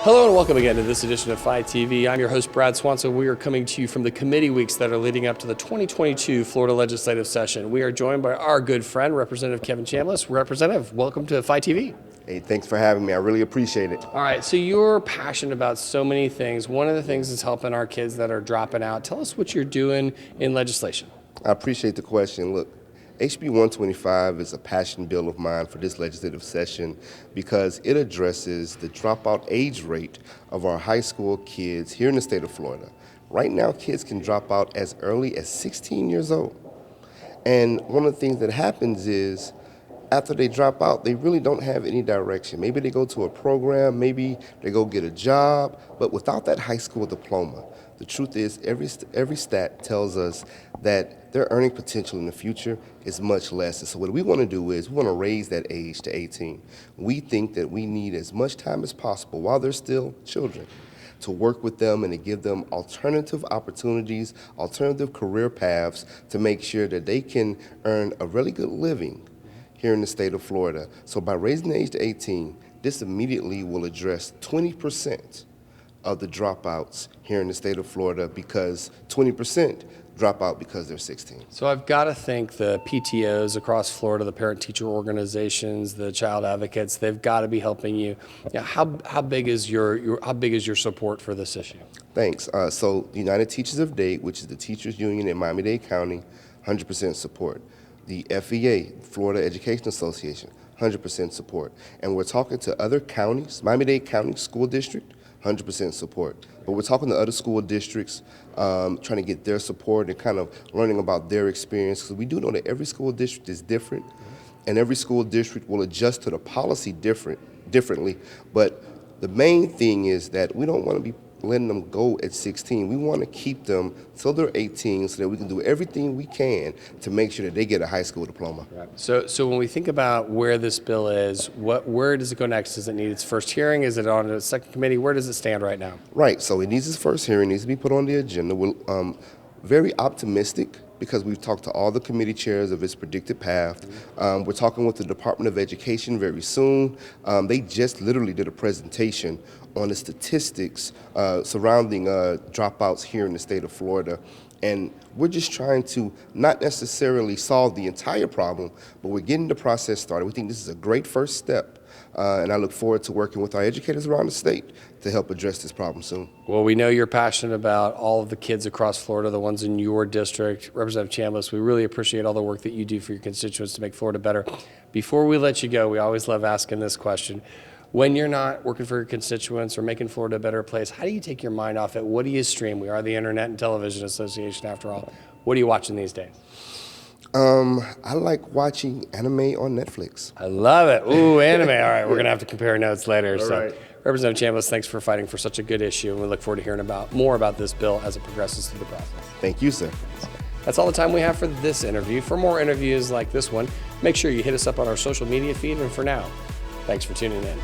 Hello and welcome again to this edition of Phi TV. I'm your host, Brad Swanson. We are coming to you from the committee weeks that are leading up to the 2022 Florida legislative session. We are joined by our good friend, Representative Kevin Chambliss. Representative, welcome to Phi TV. Hey, thanks for having me. I really appreciate it. All right, so you're passionate about so many things. One of the things is helping our kids that are dropping out. Tell us what you're doing in legislation. I appreciate the question. Look, HB 125 is a passion bill of mine for this legislative session because it addresses the dropout age rate of our high school kids here in the state of Florida. Right now, kids can drop out as early as 16 years old. And one of the things that happens is after they drop out, they really don't have any direction. Maybe they go to a program, maybe they go get a job, but without that high school diploma, the truth is every stat tells us that their earning potential in the future is much less. And so what we want to do is we want to raise that age to 18. We think that we need as much time as possible while they're still children to work with them and to give them alternative opportunities, alternative career paths to make sure that they can earn a really good living here in the state of Florida. So by raising the age to 18, this immediately will address 20% of the dropouts here in the state of Florida because 20% drop out because they're 16. So I've got to think the PTOs across Florida, the parent-teacher organizations, the child advocates, they've got to be helping you. How big is your support for this issue? Thanks. So the United Teachers of Dade, which is the teachers union in Miami-Dade County, 100% support. The FEA, Florida Education Association, 100% support. And we're talking to other counties, Miami-Dade County School District, 100% support. But we're talking to other school districts, trying to get their support and kind of learning about their experience. Because we do know that every school district is different, and every school district will adjust to the policy differently. But the main thing is that we don't want to be letting them go at 16. We want to keep them till they're 18 so that we can do everything we can to make sure that they get a high school diploma. Right. So when we think about where this bill is, where does it go next? Does it need its first hearing? Is it on a second committee? Where does it stand right now? Right, so it needs its first hearing, needs to be put on the agenda. We're very optimistic because we've talked to all the committee chairs of its predicted path. We're talking with the Department of Education very soon. They just literally did a presentation on the statistics surrounding dropouts here in the state of Florida. And we're just trying to not necessarily solve the entire problem, but we're getting the process started. We think this is a great first step. And I look forward to working with our educators around the state to help address this problem soon. Well, we know you're passionate about all of the kids across Florida, the ones in your district. Representative Chambliss, we really appreciate all the work that you do for your constituents to make Florida better. Before we let you go, we always love asking this question. When you're not working for your constituents or making Florida a better place, how do you take your mind off it? What do you stream? We are the Internet and Television Association after all. What are you watching these days? I like watching anime on Netflix. I love it. Ooh, anime. All right, we're going to have to compare notes later. All right. Representative Chambliss, thanks for fighting for such a good issue, and we look forward to hearing more about this bill as it progresses through the process. Thank you, sir. That's all the time we have for this interview. For more interviews like this one, make sure you hit us up on our social media feed, and for now, thanks for tuning in.